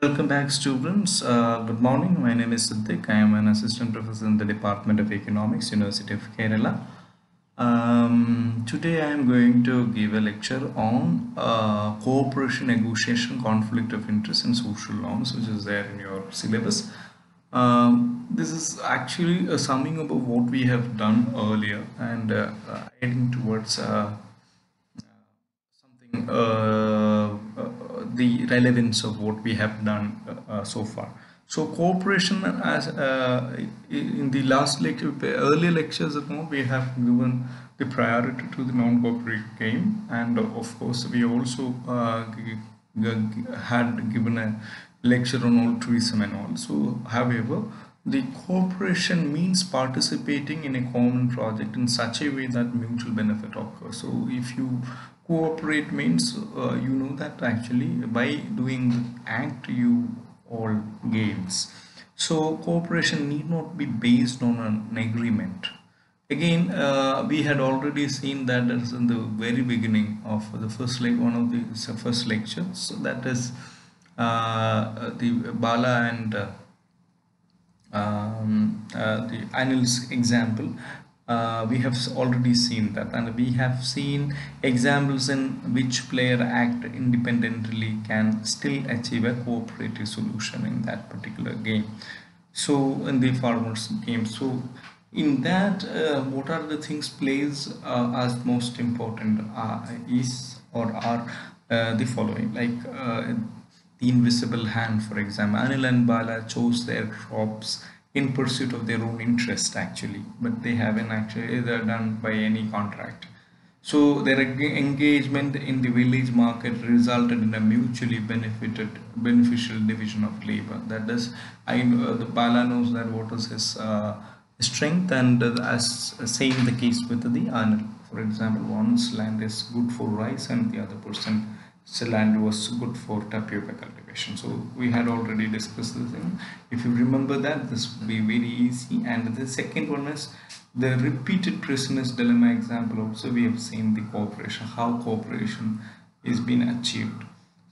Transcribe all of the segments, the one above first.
Welcome back, students. Good morning. My name is Siddiq. I am an assistant professor in the Department of Economics, University of Kerala. Today, I am going to give a lecture on cooperation, negotiation, conflict of interest, and social norms, which is there in your syllabus. This is actually a summing up of what we have done earlier and heading towards something the relevance of what we have done so far. So cooperation, as in the last lecture, earlier lectures, we have given the priority to the non-cooperative game, and of course we also had given a lecture on altruism and all. So however, the cooperation means participating in a common project in such a way that mutual benefit occurs. So if you cooperate means you know that actually by doing the act you all gains. So cooperation need not be based on an agreement. Again, we had already seen that as in the very beginning of the first one of the first lectures. So that is the Bala and the Anil's example. We have already seen that, and we have seen examples in which player act independently can still achieve a cooperative solution in that particular game. So in the farmers game, so in that, what are the things plays as most important is or are the following, like the invisible hand, for example. Anil and Bala chose their crops in pursuit of their own interest actually, but they haven't actually either done by any contract. So their engagement in the village market resulted in a mutually beneficial division of labor. That is, the Bala knows that what is his strength, and as same the case with the Anil. For example, one's land is good for rice, and the other person's land was good for tapioca cultivation. So we had already discussed this thing. If you remember that, this will be very easy. And the second one is the repeated prisoner's dilemma example. Also, we have seen the cooperation, how cooperation is being achieved.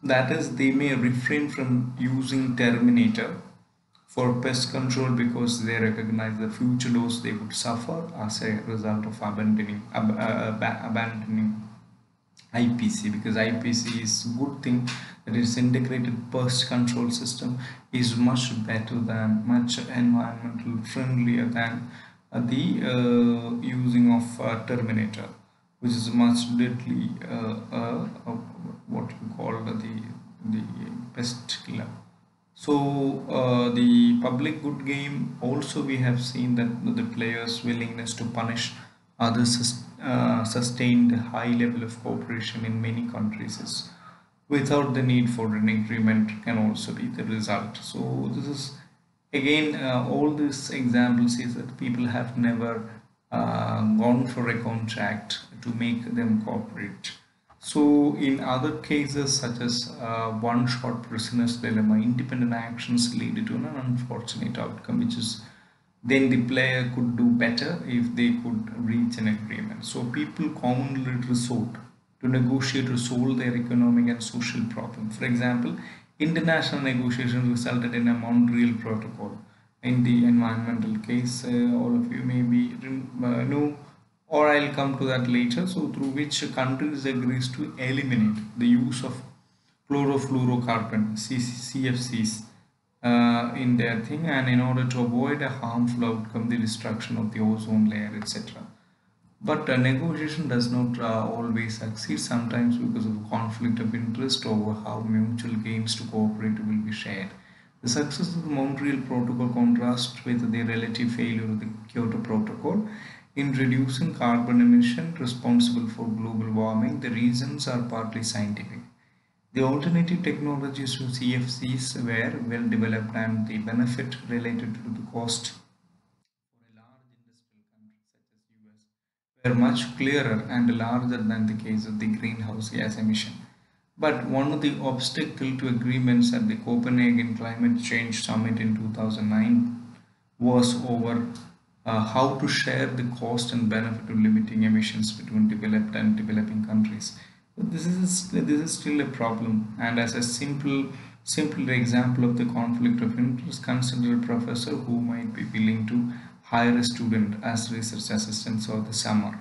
That is, they may refrain from using terminator for pest control because they recognize the future loss they would suffer as a result of abandoning IPC, because IPC is good thing, that is integrated pest control system is much better than, much environmental friendlier than the using of terminator, which is much deadly what you call the pest killer. So the public good game also, we have seen that the players willingness to punish others sustained a high level of cooperation in many countries is without the need for an agreement can also be the result. So this is again, all these examples is that people have never gone for a contract to make them cooperate. So in other cases such as one-shot prisoner's dilemma, independent actions lead to an unfortunate outcome, which is then the player could do better if they could reach an agreement. So people commonly resort to negotiate to solve their economic and social problems. For example, international negotiations resulted in a Montreal Protocol. In the environmental case, all of you maybe know, or I'll come to that later. So through which countries agrees to eliminate the use of chlorofluorocarbon CFCs in their thing, and in order to avoid a harmful outcome, the destruction of the ozone layer, etc. But negotiation does not always succeed, sometimes because of conflict of interest over how mutual gains to cooperate will be shared. The success of the Montreal Protocol contrasts with the relative failure of the Kyoto Protocol in reducing carbon emission responsible for global warming. The reasons are partly scientific. The alternative technologies to CFCs were well developed, and the benefit related to the cost for a large industrial country such as US were much clearer and larger than the case of the greenhouse gas emission. But one of the obstacles to agreements at the Copenhagen Climate Change Summit in 2009 was over how to share the cost and benefit of limiting emissions between developed and developing countries. This is still a problem, and as a simple Simple example of the conflict of interest: consider a professor who might be willing to hire a student as research assistants for the summer.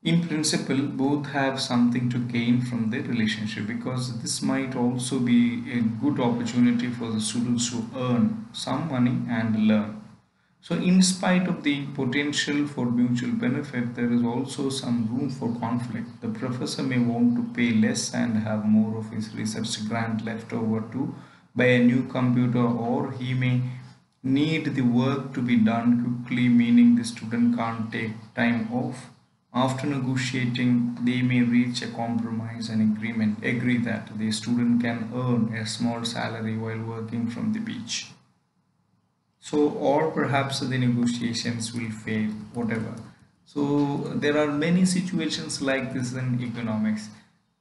In principle, both have something to gain from the relationship, because this might also be a good opportunity for the students to earn some money and learn. So, in spite of the potential for mutual benefit, there is also some room for conflict. The professor may want to pay less and have more of his research grant left over to buy a new computer, or he may need the work to be done quickly, meaning the student can't take time off. After negotiating, they may reach a compromise and agree that the student can earn a small salary while working from the beach. So, or perhaps the negotiations will fail, whatever. So, there are many situations like this in economics.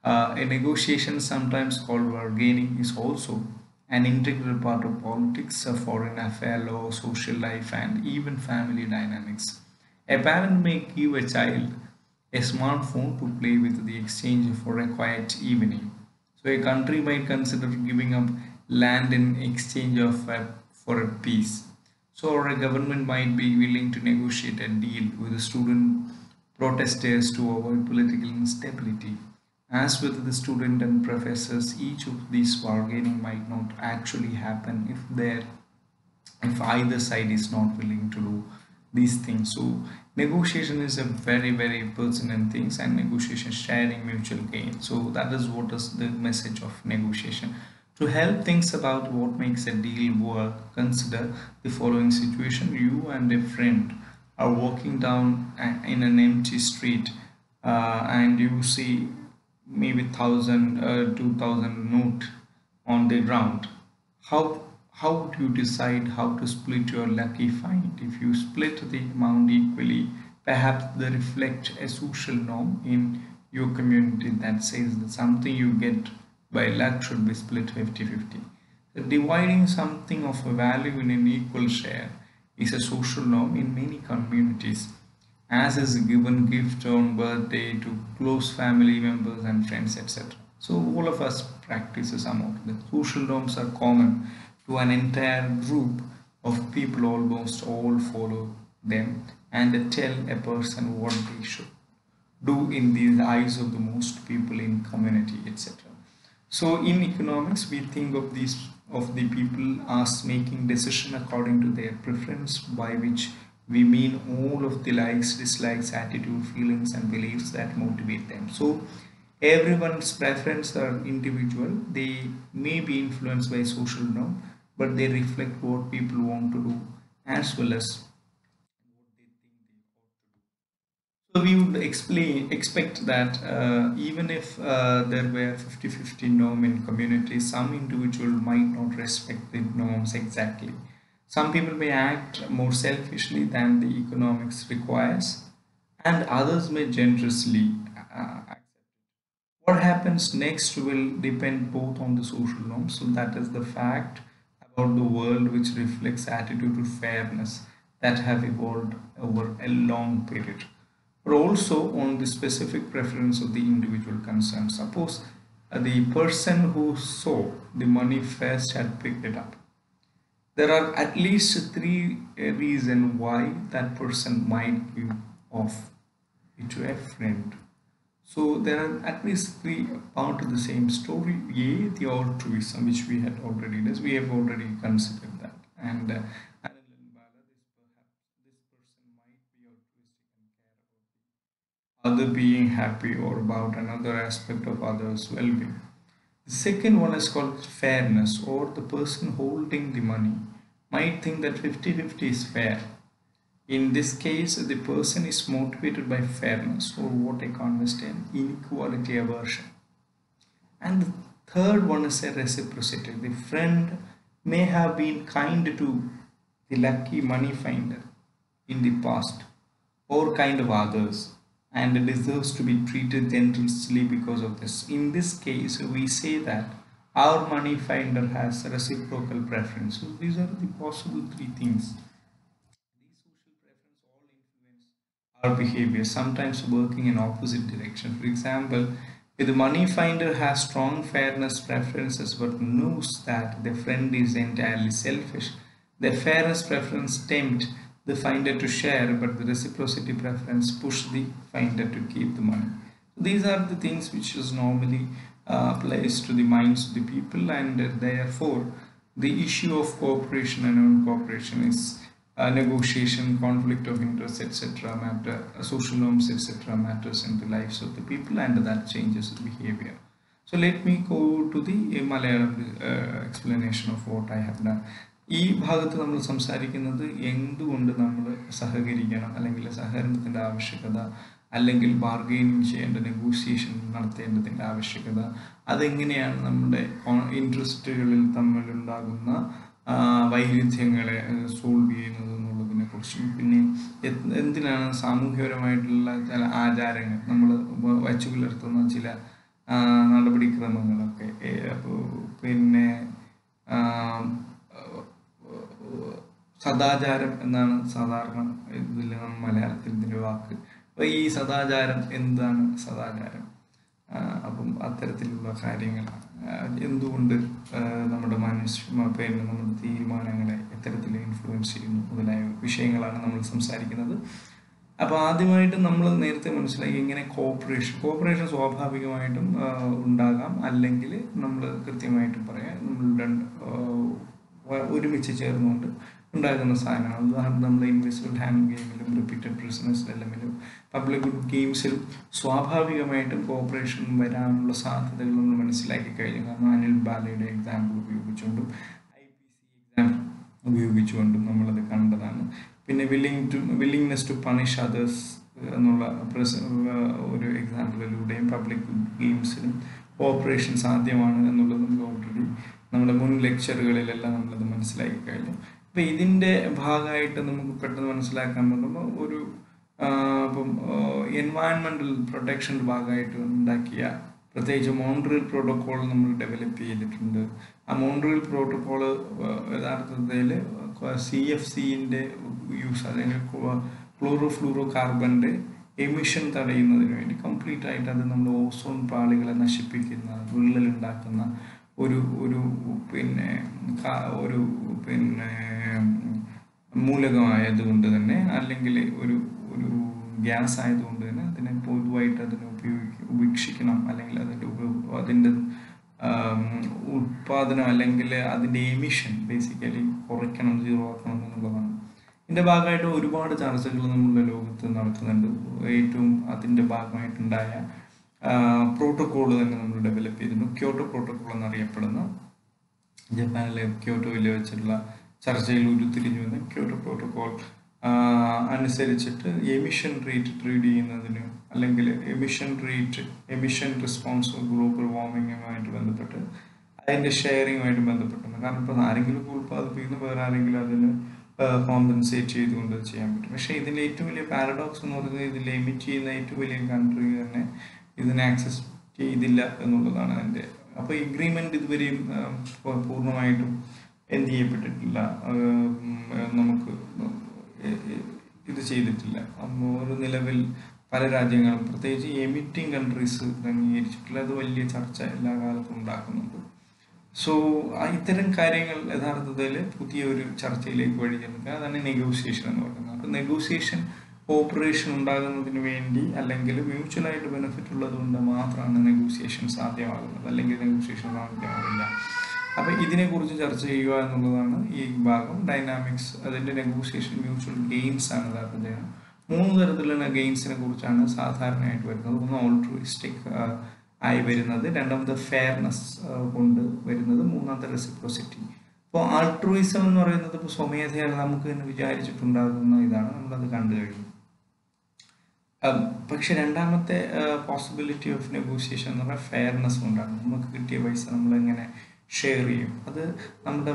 A negotiation, sometimes called bargaining, is also an integral part of politics, foreign affair law, social life, and even family dynamics. A parent may give a child a smartphone to play with the exchange for a quiet evening. So a country might consider giving up land in exchange for a peace. So or a government might be willing to negotiate a deal with the student protesters to avoid political instability. As with the student and professors, each of these bargaining might not actually happen if either side is not willing to do these things. So negotiation is a very pertinent things, and negotiation sharing mutual gain. So that is what is the message of negotiation. To help things about what makes a deal work, consider the following situation: you and a friend are walking down in an empty street, and you see maybe 1,000 2,000 note on the ground. How would you decide how to split your lucky find? If you split the amount equally, perhaps they reflect a social norm in your community that says that something you get by luck should be split 50-50. So dividing something of a value in an equal share is a social norm in many communities, as is a given gift on birthday to close family members and friends, etc. So all of us practice some of the social norms are common to an entire group of people. Almost all follow them and tell a person what they should do in the eyes of the most people in community, etc. So in economics, we think of these of the people as making decision according to their preference, by which we mean all of the likes, dislikes, attitude, feelings, and beliefs that motivate them. So everyone's preference are individual. They may be influenced by social norm, but they reflect what people want to do as well as what they think they ought to do. So we would expect that even if there were 50-50 norm in community, some individual might not respect the norms exactly. Some people may act more selfishly than the economics requires, and others may generously act. What happens next will depend both on the social norms, so that is the fact about the world which reflects attitude to fairness that have evolved over a long period, but also on the specific preference of the individual concerned. Suppose the person who saw the money first had picked it up. There are at least three reasons why that person might give off it to a friend. So there are at least three part of the same story. A, the altruism, which we had already discussed. We have already considered that. And Anil and Bala, this person might be altruistic and care about the other being happy, or about another aspect of others' well-being. The second one is called fairness, or the person holding the money might think that 50-50 is fair. In this case, the person is motivated by fairness, or what I can understand, inequality aversion. And the third one is a reciprocity. The friend may have been kind to the lucky money finder in the past, or kind of others, and deserves to be treated generously because of this. In this case, we say that our money finder has reciprocal preference. So these are the possible three things. These social preferences all influence our behavior, sometimes working in opposite direction. For example, The money finder has strong fairness preferences but knows that the friend is entirely selfish. The fairness preference tempt the finder to share, but the reciprocity preference push the finder to keep the money. These are the things which is normally placed to the minds of the people, and therefore the issue of cooperation and non-cooperation is negotiation, conflict of interest, etc. matter, social norms, etc. matters in the lives of the people, and that changes the behavior. So let me go to the Malayalam explanation of what I have done. ഈ ഭാഗത്ത് നമ്മൾ സംസാരിക്കുന്നത് എന്തുകൊണ്ട് നമ്മൾ സഹകരിക്കണം, അല്ലെങ്കിൽ സഹകരണത്തിൻ്റെ ആവശ്യകത, അല്ലെങ്കിൽ ബാർഗെയിനിങ് ചെയ്യേണ്ട, നെഗോസിയേഷൻ നടത്തേണ്ടതിൻ്റെ ആവശ്യകത, അതെങ്ങനെയാണ് നമ്മുടെ ഇൻട്രസ്റ്റുകളിൽ തമ്മിലുണ്ടാകുന്ന വൈരുദ്ധ്യങ്ങളെ സോൾവ് ചെയ്യുന്നത് എന്നുള്ളതിനെ കുറിച്ചും, പിന്നെ എന്തിനാണ് സാമൂഹ്യപരമായിട്ടുള്ള ചില ആചാരങ്ങൾ നമ്മൾ വച്ചു പുലർത്തുന്ന ചില നടപടിക്രമങ്ങളൊക്കെ, പിന്നെ സദാചാരം എന്നാണ് സാധാരണ ഇതിൽ മലയാളത്തിൽ ഇതിൻ്റെ വാക്ക്. അപ്പോൾ ഈ സദാചാരം എന്താണ് സദാചാരം, അപ്പം അത്തരത്തിലുള്ള കാര്യങ്ങൾ എന്തുകൊണ്ട് നമ്മുടെ പിന്നെ നമ്മുടെ തീരുമാനങ്ങളെ എത്തരത്തിൽ ഇൻഫ്ലുവൻസ് ചെയ്യുന്നു മുതലായ വിഷയങ്ങളാണ് നമ്മൾ സംസാരിക്കുന്നത്. അപ്പോൾ ആദ്യമായിട്ട് നമ്മൾ നേരത്തെ മനസ്സിലാക്കി ഇങ്ങനെ കോപ്പറേഷൻ സ്വാഭാവികമായിട്ടും ഉണ്ടാകാം, അല്ലെങ്കിൽ നമ്മൾ കൃത്യമായിട്ടും പറയാം നമ്മൾ ഒരുമിച്ച് ചേർന്നുകൊണ്ട് ഉണ്ടാകുന്ന സാധനമാണ്. ഉദാഹരണം നമ്മൾ ഇൻവിസിബിൾ ഹാൻഡ് ഗെയിമിലും റിപ്പീറ്റഡ് പ്രിസണേഴ്സ് എല്ലമിലും പബ്ലിക് ഗുഡ് ഗെയിംസിലും സ്വാഭാവികമായിട്ടും കോപ്പറേഷൻ വരാനുള്ള സാധ്യതകൾ നമ്മൾ മനസ്സിലാക്കി കഴിഞ്ഞു. കാരണം അനിൽ ബാലയുടെ എക്സാമ്പിൾ ഉപയോഗിച്ചുകൊണ്ടും IPC എക്സാമ്പിൾ ഉപയോഗിച്ചുകൊണ്ടും നമ്മളത് കണ്ടതാണ്. പിന്നെ വില്ലിങ്നെസ് ടു പണിഷ് അതേഴ്സ് എന്നുള്ള ഒരു എക്സാമ്പിളിലൂടെയും പബ്ലിക് ഗുഡ് ഗെയിംസിലും കോപ്പറേഷൻ സാധ്യമാണ് എന്നുള്ളത് നമുക്ക് ഓൾറെഡി നമ്മുടെ മുൻ ലെക്ചറുകളിലെല്ലാം നമ്മളത് മനസ്സിലാക്കി കഴിഞ്ഞു. അപ്പം ഇതിൻ്റെ ഭാഗമായിട്ട് നമുക്ക് പെട്ടെന്ന് മനസ്സിലാക്കാൻ പറ്റുമ്പോൾ ഒരു ഇപ്പം എൻവയൺമെൻ്റൽ പ്രൊട്ടക്ഷൻ്റെ ഭാഗമായിട്ട് ഉണ്ടാക്കിയ പ്രത്യേകിച്ച് മോൺട്രിയൽ പ്രോട്ടോക്കോൾ നമ്മൾ ഡെവലപ്പ് ചെയ്തിട്ടുണ്ട്. ആ മോൺട്രിയൽ പ്രോട്ടോക്കോൾ യഥാർത്ഥത്തിൽ CFCൻ്റെ യൂസ്, അല്ലെങ്കിൽ ക്ലോറോഫ്ലൂറോ കാർബണിൻ്റെ എമിഷൻ തടയുന്നതിന് വേണ്ടി കംപ്ലീറ്റ് ആയിട്ട് അത് നമ്മൾ ഓസോൺ പാളികളെ നശിപ്പിക്കുന്ന, വിള്ളലുണ്ടാക്കുന്ന ഒരു മൂലകമായതുകൊണ്ട് തന്നെ, അല്ലെങ്കിൽ ഒരു ഗ്യാസ് ആയതുകൊണ്ട് തന്നെ അതിനെ പൊതുവായിട്ട് അതിനെ ഉപേക്ഷിക്കണം, അല്ലെങ്കിൽ അതിൻ്റെ ഉത്പാദനം അല്ലെങ്കിൽ അതിൻ്റെ എമിഷൻ ബേസിക്കലി കുറയ്ക്കണം, സീറോ ആക്കണം എന്നുള്ളതാണ്. ഇതിൻ്റെ ഭാഗമായിട്ട് ഒരുപാട് ചർച്ചകൾ നമ്മളുടെ ലോകത്ത് നടക്കുന്നുണ്ട്. ഏറ്റവും അതിൻ്റെ ഭാഗമായിട്ടുണ്ടായ പ്രോട്ടോക്കോൾ തന്നെ നമ്മൾ ഡെവലപ്പ് ചെയ്തിട്ടുണ്ട്. ക്യോട്ടോ പ്രോട്ടോക്കോൾ എന്നറിയപ്പെടുന്ന, ജപ്പാനിലെ ക്യോട്ടോയിൽ വെച്ചിട്ടുള്ള ചർച്ചയിൽ ഉരുത്തിരിഞ്ഞു വന്ന ക്യോട്ടോ പ്രോട്ടോക്കോൾ അനുസരിച്ചിട്ട് എമിഷൻ റേറ്റ് ട്രീഡ് ചെയ്യുന്നതിന്, അല്ലെങ്കിൽ എമിഷൻ റെസ്പോൺസ് ഗ്ലോബൽ വാർമിങ്ങുമായിട്ട് ബന്ധപ്പെട്ട് അതിൻ്റെ ഷെയറിങ്ങുമായിട്ട് ബന്ധപ്പെട്ടുണ്ട്. കാരണം ഇപ്പോൾ ആരെങ്കിലും ഉൽപ്പാദിപ്പിക്കുന്ന വേറെ ആരെങ്കിലും അതിന് കോമ്പൻസേറ്റ് ചെയ്തുകൊണ്ട് ചെയ്യാൻ പറ്റും. പക്ഷേ ഇതിൻ്റെ ഏറ്റവും വലിയ പാരഡോക്സ് എന്ന് പറയുന്നത്, ഇതിൽ എമിറ്റ് ചെയ്യുന്ന ഏറ്റവും വലിയ കൺട്രി തന്നെ ഇതിനെ ആക്സസ് ചെയ്തില്ല എന്നുള്ളതാണ് അതിൻ്റെ. അപ്പോൾ എഗ്രിമെൻ്റ് ഇതുവരെയും പൂർണ്ണമായിട്ടും എന്ത് ചെയ്യപ്പെട്ടിട്ടില്ല, നമുക്ക് ഇത് ചെയ്തിട്ടില്ല. ഒരു നിലവിൽ പല രാജ്യങ്ങളും പ്രത്യേകിച്ച് എമിറ്റിംഗ് കൺട്രീസ് അംഗീകരിച്ചിട്ടില്ല. അത് വലിയ ചർച്ച എല്ലാ കാലത്തും ഉണ്ടാക്കുന്നുണ്ട്. സോ ഇത്തരം കാര്യങ്ങൾ യഥാർത്ഥത്തിൽ പുതിയൊരു ചർച്ചയിലേക്ക് വഴി ചെല്ലുക. അതാണ് നെഗോസിയേഷൻ എന്ന് പറയുന്നത്. അപ്പോൾ നെഗോസിയേഷൻ കോപ്പറേഷൻ ഉണ്ടാകുന്നതിന് വേണ്ടി, അല്ലെങ്കിൽ മ്യൂച്വലായിട്ട് ബെനിഫിറ്റ് ഉള്ളത് കൊണ്ട് മാത്രമാണ് നെഗോസിയേഷൻ സാധ്യമാകുന്നത്, അല്ലെങ്കിൽ നെഗോസിയേഷൻ സാധ്യമാകില്ല. അപ്പോൾ ഇതിനെക്കുറിച്ച് ചർച്ച ചെയ്യുക എന്നുള്ളതാണ് ഈ ഭാഗം. ഡൈനാമിക്സ്, അതിൻ്റെ നെഗോസിയേഷൻ, മ്യൂച്വൽ ഗെയിൻസ് ആണ് യഥാർത്ഥത്തിൽ. 3 തരത്തിലുള്ള ഗെയിൻസിനെ കുറിച്ചാണ് സാധാരണയായിട്ട് വരുന്നത്. ഒന്ന് ഓൾട്രുയിസ്റ്റിക് ആയി വരുന്നത്, രണ്ടാമത് ഫെയർനെസ് കൊണ്ട് വരുന്നത്, മൂന്നാമത്തെ റെസിപ്രോസിറ്റി. അപ്പോൾ ആൾട്രൂയിസം എന്ന് പറയുന്നത് ഇപ്പോൾ സ്വമേധയാ നമുക്ക് തന്നെ വിചാരിച്ചിട്ടുണ്ടാകുന്ന ഇതാണ്, നമ്മളത് കണ്ടു കഴിഞ്ഞു. പക്ഷെ രണ്ടാമത്തെ പോസിബിലിറ്റി ഓഫ് നെഗോസിയേഷൻ എന്ന് പറഞ്ഞാൽ ഫെയർനെസ് കൊണ്ടാണ്. നമുക്ക് കിട്ടിയ പൈസ നമ്മളെങ്ങനെ ഷെയർ ചെയ്യും, അത് നമ്മുടെ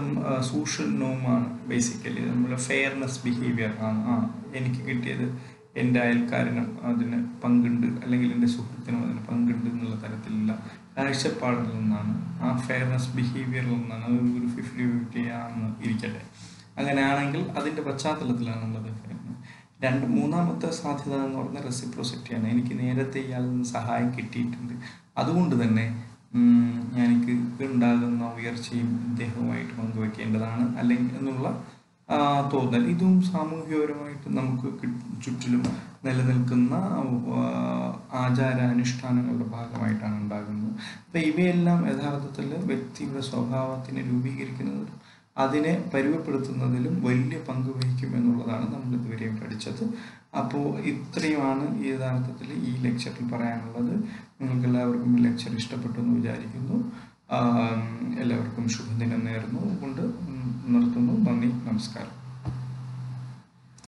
സോഷ്യൽ നോമാണ്. ബേസിക്കലി നമ്മുടെ ഫെയർനെസ് ബിഹേവിയർ ആണ്. എനിക്ക് കിട്ടിയത് എൻ്റെ അയൽക്കാരനും അതിന് പങ്കുണ്ട്, അല്ലെങ്കിൽ എൻ്റെ സുഹൃത്തിനും അതിന് പങ്കുണ്ട് എന്നുള്ള തരത്തിലുള്ള കാഴ്ചപ്പാടിൽ നിന്നാണ്, ആ ഫെയർനെസ് ബിഹേവിയറിൽ നിന്നാണ്. ഒരു 50-50 ആണെന്ന് ഇരിക്കട്ടെ. അങ്ങനെയാണെങ്കിൽ അതിൻ്റെ പശ്ചാത്തലത്തിലാണ് നമ്മളത്. മൂന്നാമത്തെ സാധ്യത എന്ന് പറയുന്നത് റെസിപ്രോസിറ്റിയാണ്. എനിക്ക് നേരത്തെ ഇയാളിൽ നിന്ന് സഹായം കിട്ടിയിട്ടുണ്ട്, അതുകൊണ്ട് തന്നെ എനിക്ക് ഉണ്ടാകുന്ന ഉയർച്ചയും ഇദ്ദേഹവുമായിട്ട് പങ്കുവെക്കേണ്ടതാണ് അല്ലെങ്കിൽ എന്നുള്ള തോന്നൽ. ഇതും സാമൂഹികപരമായിട്ട് നമുക്ക് ചുറ്റിലും നിലനിൽക്കുന്ന ആചാരാനുഷ്ഠാനങ്ങളുടെ ഭാഗമായിട്ടാണ് ഉണ്ടാകുന്നത്. അപ്പം ഇവയെല്ലാം യഥാർത്ഥത്തിൽ വ്യക്തിയുടെ സ്വഭാവത്തിനെ രൂപീകരിക്കുന്നതിലും അതിനെ പരുവപ്പെടുത്തുന്നതിലും വലിയ പങ്ക് വഹിക്കും എന്നുള്ളതാണ് നമ്മൾ ഇതുവരെയും പഠിച്ചത്. അപ്പോൾ ഇത്രയുമാണ് യഥാർത്ഥത്തിൽ ഈ ലെക്ചറിൽ പറയാനുള്ളത്. നിങ്ങൾക്ക് എല്ലാവർക്കും ഈ ലെക്ചർ ഇഷ്ടപ്പെട്ടു എന്ന് വിചാരിക്കുന്നു. എല്ലാവർക്കും ശുഭദിനം നേർന്നു കൊണ്ട് നിർത്തുന്നു. നന്ദി, നമസ്കാരം.